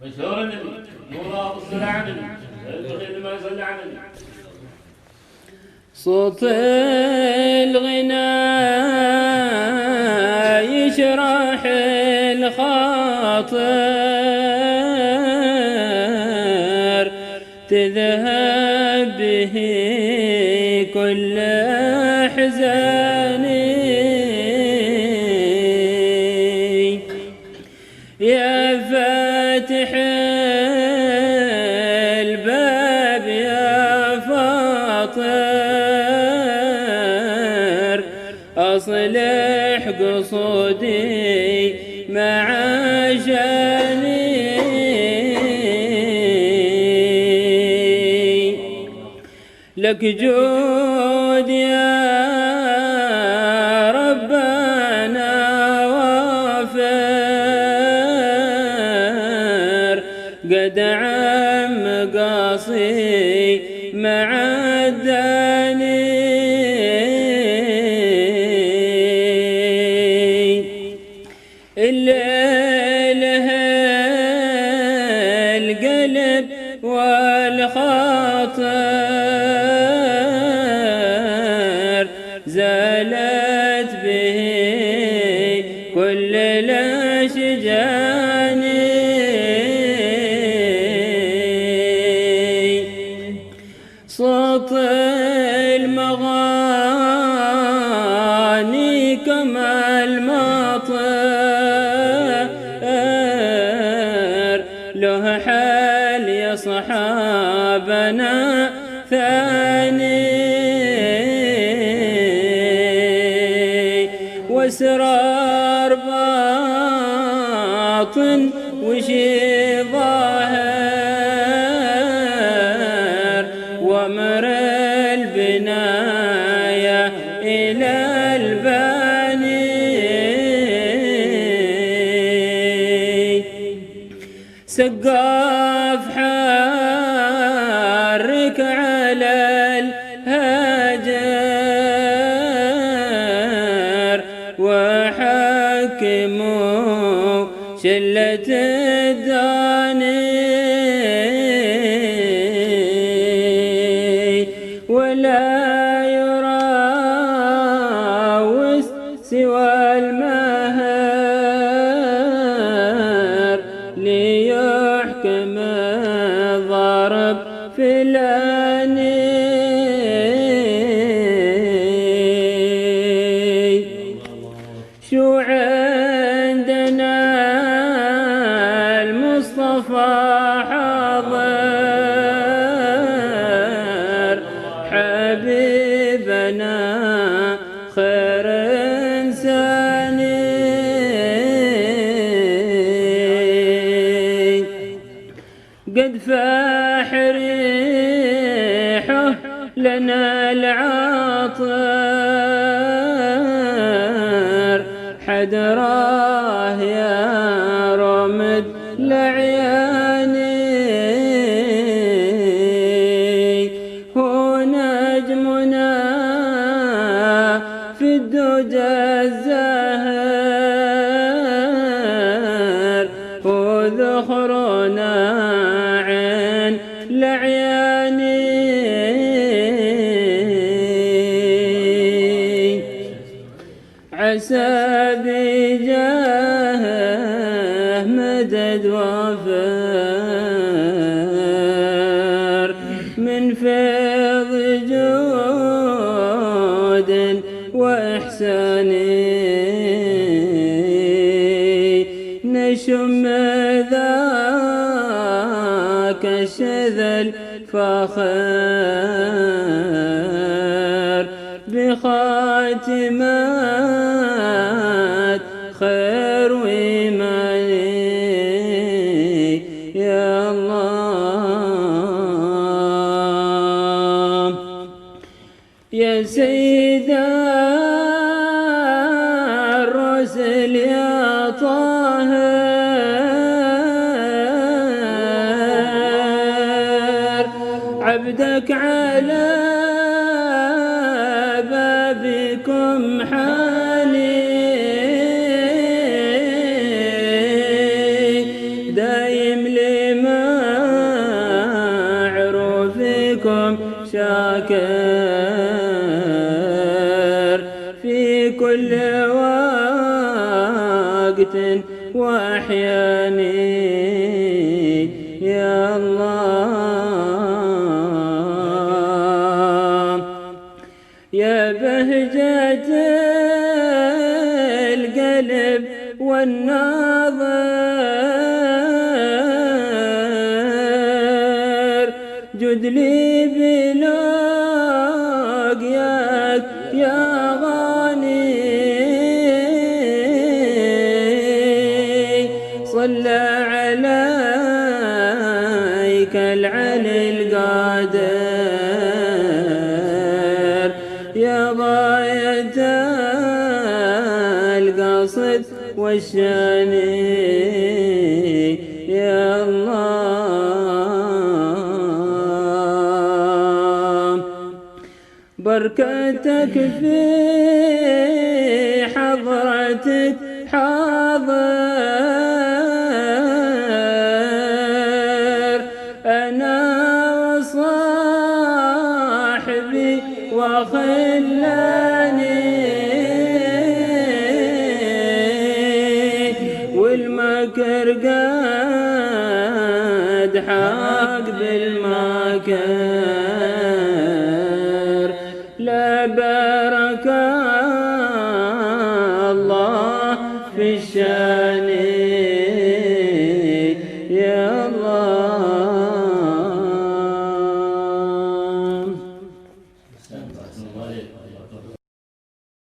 مشهور النبي نورا بالصلاة على النبي البخيل ما يصلي على النبي. صوت الغناء يشرح الخاطر تذهب به كل أحزاني يا فاتح الباب يا فاطر أصلح قصودي مع شاني لك جود يا ربنا وافر قد عم قاصي مع الداني الليل القلب والخاطر زالت به كل الأشجان صوت المغاني كما المطر له حال يا صحابنا ثاني واسرار باطن وشي ظاهر وامر البناية إلى الباني سقاف حرك على الهجر وحكموا شلة الداني ولا يراوس سوى المهر ليحكم الضرب في الأني شو عندنا المصطفى حاضر حبيبنا خير إنساني قد فاح ريحه لنا العاطر حدراه يا رمد لعياني هو نجمنا في الدجى الزهر هو ذخرنا عين لعياني عسى بجاهه مدد وفر من فيض جود وإحسان نشم ذاك الشذل فخر بخاتمات خير وإيماني يا الله يا سيد الرسل يا طاهر عبدك على بابكم حالي دايم لي شاكر في كل وقت وأحياني يا الله. يا بهجة القلب والنظر جد لي بلقياك يا غالي. صلى عليك العلي القادر يا غاية القصد والشاني يا الله. بركتك في حضرتك حاضر أنا وصاحبي وخلاني والمكر قد حاق بالمكر. لا بارك الله في الشام